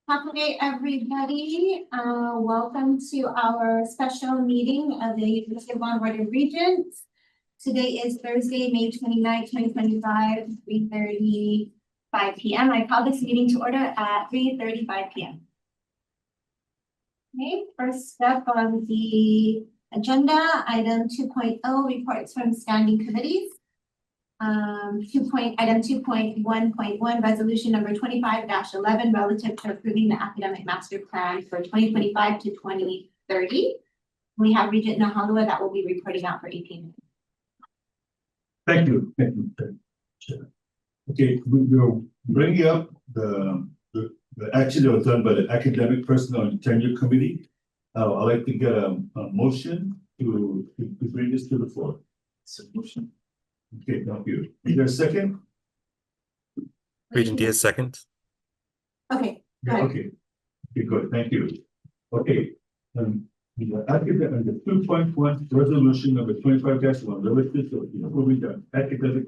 Happy day, everybody. Welcome to our special meeting of the University of Board of Regents. Today is Thursday, May 29th, 2025, 3:35 p.m. I call this meeting to order at 3:35 p.m. Okay, first up on the agenda, item 2.0, reports from standing committees. Item 2.1.1, resolution number 25-11 relative to approving the academic master plan for 2025 to 2030. We have Regent Nahalua that will be reporting out for 18 minutes. Thank you. Okay, we'll bring up the action that was done by the academic personnel and tenure committee. I'd like to get a motion to bring this to the floor. Motion. Okay, thank you. Is there a second? Regent Diaz, second. Okay. Yeah, okay, good. Thank you. Okay. The academic, the 2.1 resolution number 25-1 relative to approving the academic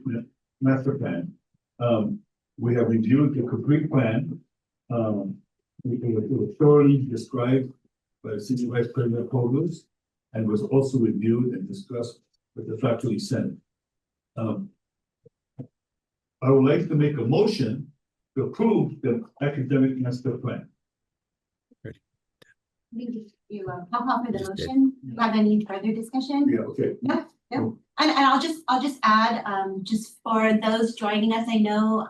master plan. We have reviewed the complete plan. It was thoroughly described by the Senior Vice President Pogos and was also reviewed and discussed with the faculty senate. I would like to make a motion to approve the academic master plan. I'll call for the motion. Do you have any further discussion? Yeah, okay. No. And I'll just add, just for those joining us, I know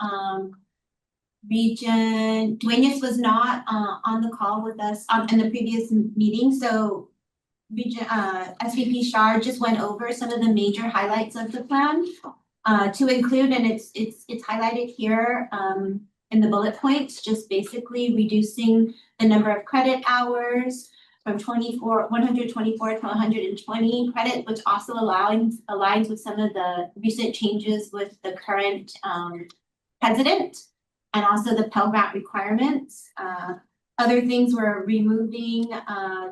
Regent Duenas was not on the call with us in the previous meeting, so Regent SVP Shar just went over some of the major highlights of the plan to include, and it's highlighted here in the bullet points, just basically reducing the number of credit hours from 124 to 120 credit, which also aligns with some of the recent changes with the current president and also the Pell Grant requirements. Other things were removing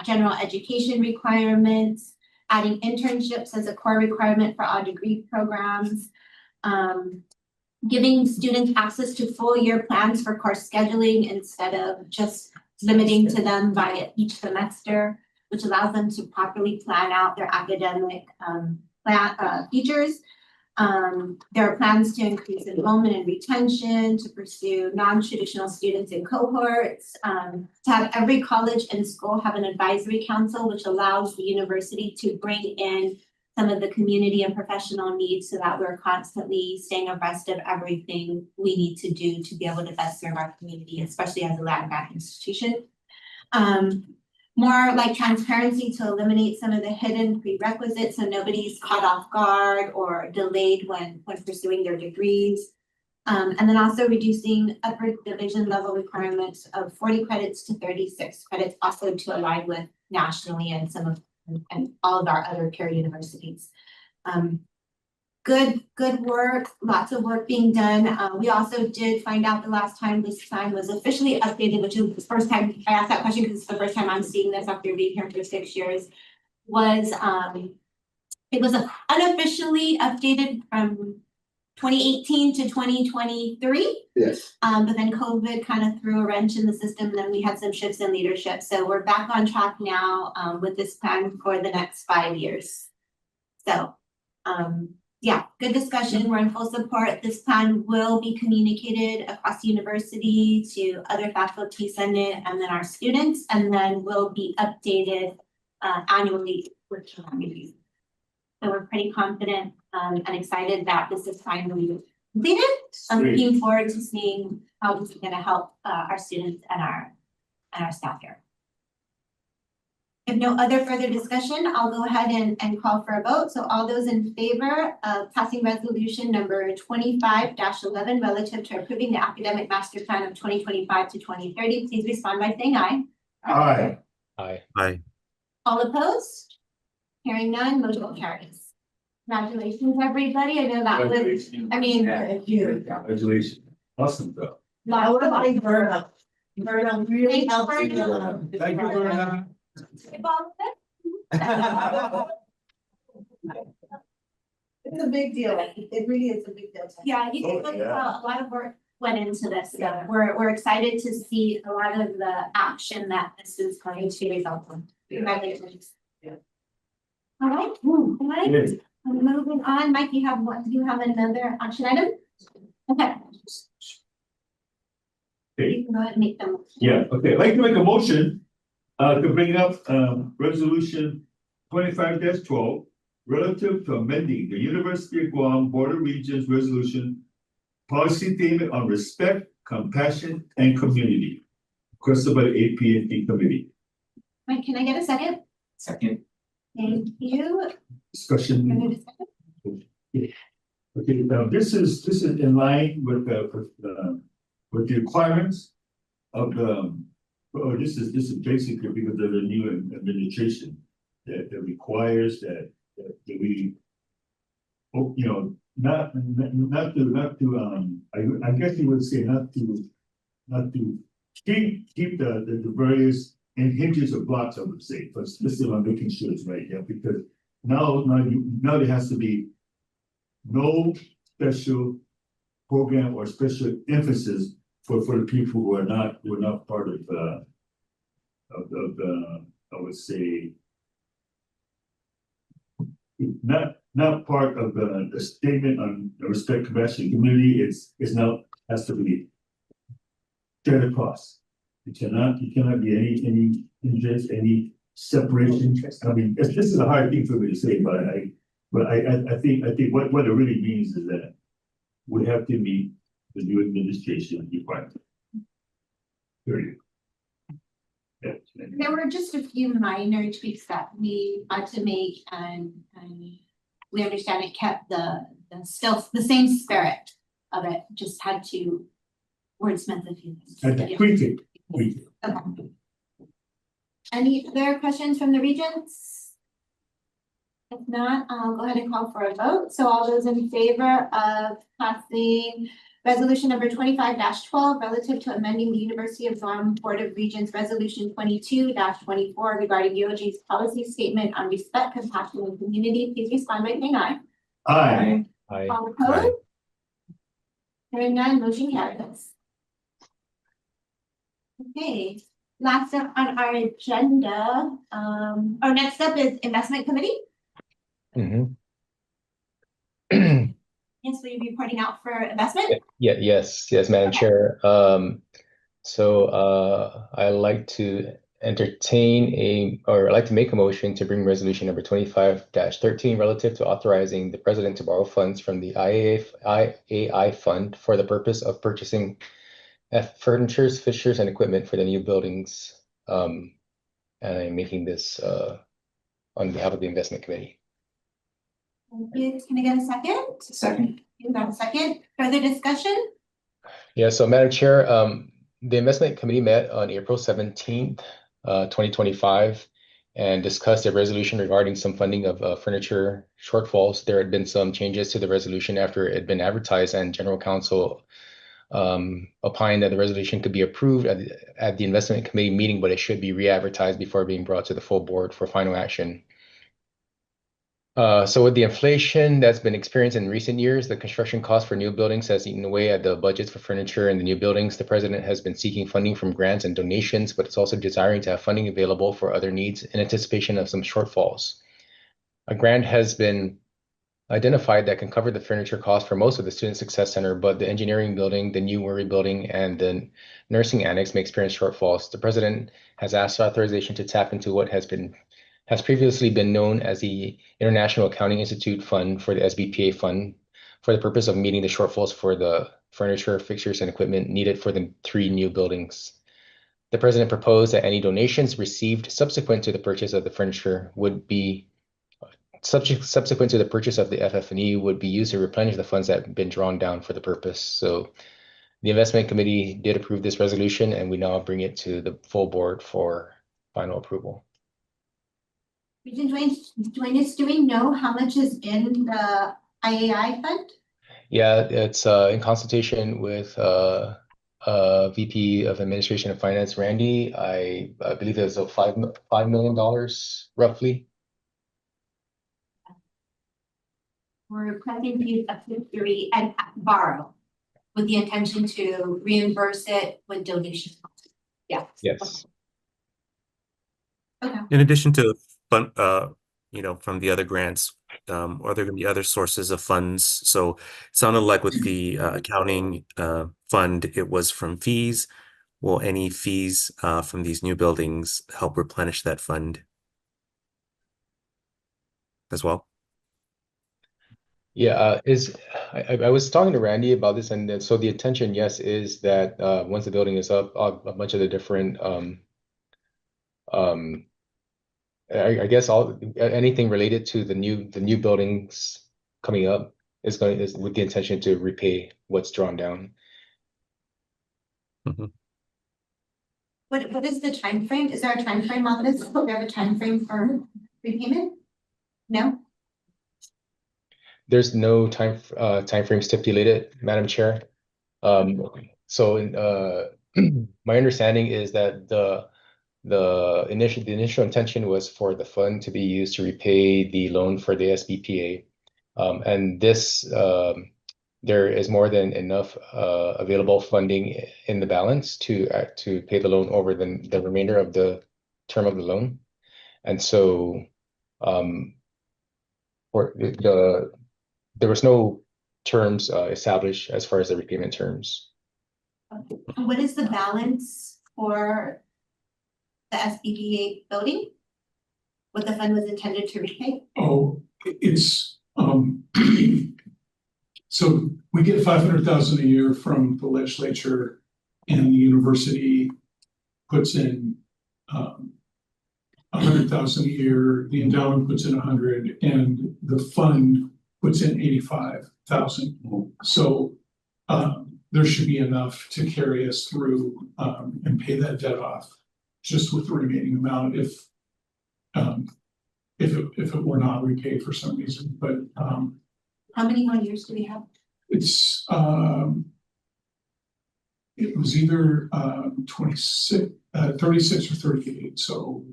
general education requirements, adding internships as a core requirement for all degree programs, giving students access to full year plans for course scheduling instead of just limiting to them by each semester, which allows them to properly plan out their academic features. There are plans to increase enrollment and retention, to pursue non-traditional students in cohorts, to have every college and school have an advisory council, which allows the university to bring in some of the community and professional needs so that we're constantly staying abreast of everything we need to do to be able to best serve our community, especially as a land-grant institution. More like transparency to eliminate some of the hidden prerequisites so nobody's caught off guard or delayed when pursuing their degrees. And then also reducing upper division level requirements of 40 credits to 36 credits, also to align with nationally and and all of our other peer universities. Good work, lots of work being done. We also did find out the last time this plan was officially updated, which is the first time I asked that question because it's the first time I'm seeing this after being here for 6 years, was it was unofficially updated from 2018 to 2023. Yes. But then COVID kind of threw a wrench in the system, and then we had some shifts in leadership. So we're back on track now with this plan for the next 5 years. So yeah, good discussion. We're in full support. This plan will be communicated across the university to other faculty, senate, and then our students, and then will be updated annually with community. So we're pretty confident and excited that this is finally completed. I'm looking forward to seeing how this is going to help our students and our staff here. If no other further discussion, I'll go ahead and call for a vote. So all those in favor of passing resolution number 25-11 relative to approving the academic master plan of 2025 to 2030, please respond by saying aye. Aye. Aye. Aye. All opposed? Hearing none, motion carries. Congratulations, everybody. I know that was, I mean, Thank you. Congratulations. Awesome though. I would have liked Verna. Verna really Thanks, helped me. Verna. Thank you, Verna. It's a big deal. It really is a big deal. Yeah, you did a lot of work went into this, so we're excited to see a lot of the action that this is going to result in. Congratulations. Yeah. All right, Yes. moving on, Mike, do you have another action item? Okay. Okay. You can go ahead and make them. Yeah, okay, I'd like to make a motion to bring up resolution 25-12 relative to amending the University of Guam Board of Regents resolution policy statement on respect, compassion, and community, requested by the AP&T committee. Mike, can I get a second? Second. Thank you. Discussion. Further discussion? Okay, now this is in line with the requirements of the, this is basically because of the new administration that requires that we, oh, you know, not to, I guess you would say not to keep the various hinges or blocks, I would say, but this is what I'm making sure it's right, yeah, because now there has to be no special program or special emphasis for the people who are not part of the I would say not part of the statement on the respect, compassion, community. It's now has to be shared across. You cannot be any interest, any separation. I mean, this is a hard thing for me to say, but I think what it really means is that we have to meet the new administration requirement. Period. Yeah. There were just a few minor tweaks that we had to make, and we understand it kept the still the same spirit of it, just had to wordsmith a few things. And Yeah. tweak it. Okay. Any other questions from the regents? If not, I'll go ahead and call for a vote. So all those in favor of passing resolution number 25-12 relative to amending the University of Guam Board of Regents resolution 22-24 regarding UOG's policy statement on respect, compassion, and community, please respond by saying aye. Aye. All opposed? Hearing none, motion carries. Okay, last up on our agenda, our next up is investment committee. Yes, will you be reporting out for investment? Yes, Madam Chair. I'd like to I'd like to make a motion to bring resolution number 25-13 relative to authorizing the president to borrow funds from the IAI fund for the purpose of purchasing furniture, fixtures, and equipment for the new buildings. And I'm making this on behalf of the investment committee. Thank you. Can I get a second? Second. You got a second? Further discussion? Yeah, so Madam Chair, the investment committee met on April 17th, 2025, and discussed a resolution regarding some funding of furniture shortfalls. There had been some changes to the resolution after it had been advertised, and General Counsel opined that the resolution could be approved at the investment committee meeting, but it should be re-advertised before being brought to the full board for final action. So with the inflation that's been experienced in recent years, the construction cost for new buildings has eaten away at the budgets for furniture in the new buildings. The president has been seeking funding from grants and donations, but it's also desiring to have funding available for other needs in anticipation of some shortfalls. A grant has been identified that can cover the furniture cost for most of the Student Success Center, but the engineering building, the new Worry building, and the nursing annex may experience shortfalls. The president has asked authorization to tap into what has previously been known as the International Accounting Institute Fund for the SBPA fund for the purpose of meeting the shortfalls for the furniture, fixtures, and equipment needed for the 3 new buildings. The president proposed that any donations received subsequent to the purchase of the furniture would be subsequent to the purchase of the FF&E would be used to replenish the funds that have been drawn down for the purpose. So the investment committee did approve this resolution, and we now bring it to the full board for final approval. Regent Duenas, do we know how much is in the IAI fund? Yeah, it's in consultation with VP of Administration and Finance, Randy. I believe there's a $5 million roughly. We're planning to use up to 3 and borrow with the intention to reimburse it with donations. Yeah. Yes. Okay. In addition to fund, from the other grants, are there gonna be other sources of funds? So it sounded like with the accounting fund, it was from fees. Will any fees from these new buildings help replenish that fund as well? Yeah, I was talking to Randy about this, and so the intention, yes, is that once the building is up, a bunch of the different I guess anything related to the new buildings coming up is with the intention to repay what's drawn down. Mhm. What is the time frame? Is there a time frame on this? Do we have a time frame for repayment? No? There's no time frame stipulated, Madam Chair. So my understanding is that the initial intention was for the fund to be used to repay the loan for the SBPA. And this there is more than enough available funding in the balance to pay the loan over the remainder of the term of the loan. And so for there was no terms established as far as the repayment terms. And what is the balance for the SBBA building? What the fund was intended to repay? Oh, it's, so we get 500,000 a year from the legislature, and the university puts in 100,000 a year, the endowment puts in 100, and the fund puts in 85,000. So there should be enough to carry us through and pay that debt off, just with the remaining amount if it were not repaid for some reason. But How many more years do we have? it's it was either 36 or 38, so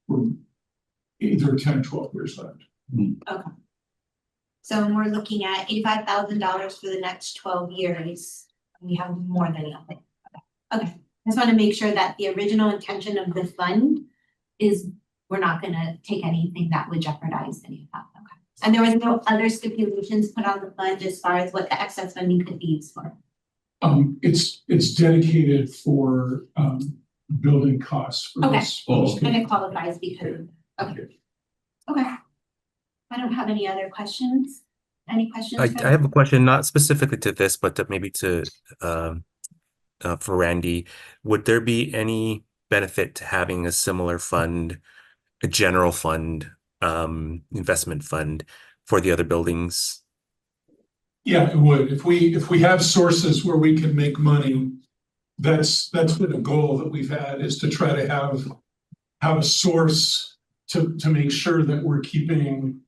we're either 10 or 12 years left. Okay. So we're looking at $85,000 for the next 12 years. We have more than enough. Okay, I just want to make sure that the original intention of the fund is we're not gonna take anything that would jeopardize any of that. Okay. And there was no other stipulations put on the fund as far as what the excess funding could be used for. It's dedicated for building costs for Okay. this. And it qualifies because, okay. Okay. I don't have any other questions. Any questions? I have a question, not specifically to this, but maybe to for Randy. Would there be any benefit to having a similar fund, a general fund, investment fund for the other buildings? Yeah, it would. If we have sources where we can make money, that's been a goal that we've had, is to try to have a source to make sure that we're keeping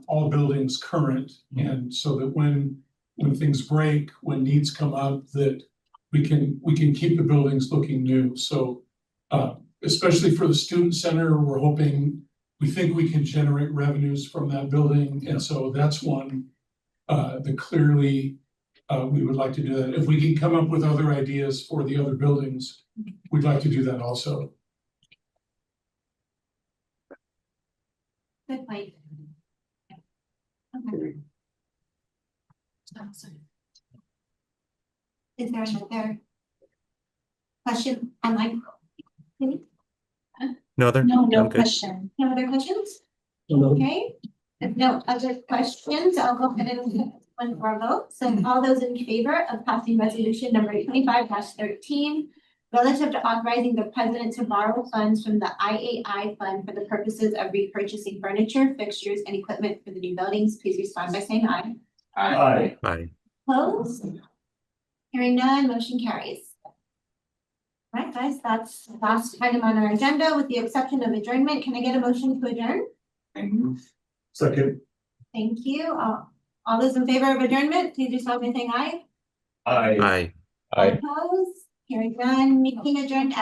all buildings current, and so that when things break, when needs come up, that we can keep the buildings looking new. So especially for the student center, we think we can generate revenues from that building, and so that's one that clearly we would like to do that. If we can come up with other ideas for the other buildings, we'd like to do that also. Good point. Okay. Is there another question online? No other? No I'm good. question. No other questions? Okay, if no other questions, I'll go ahead and one for a vote. So all those in favor of passing resolution number 25-13, relative to authorizing the president to borrow funds from the IAI fund for the purposes of repurchasing furniture, fixtures, and equipment for the new buildings, please respond by saying aye. Aye. Aye. Opposed? Hearing none, motion carries. All right, guys, that's the last item on our agenda, with the exception of adjournment. Can I get a motion to adjourn? Second. Thank you. All those in favor of adjournment, please respond by saying aye. Aye. Aye. Aye. Opposed? Hearing none, meeting adjourned at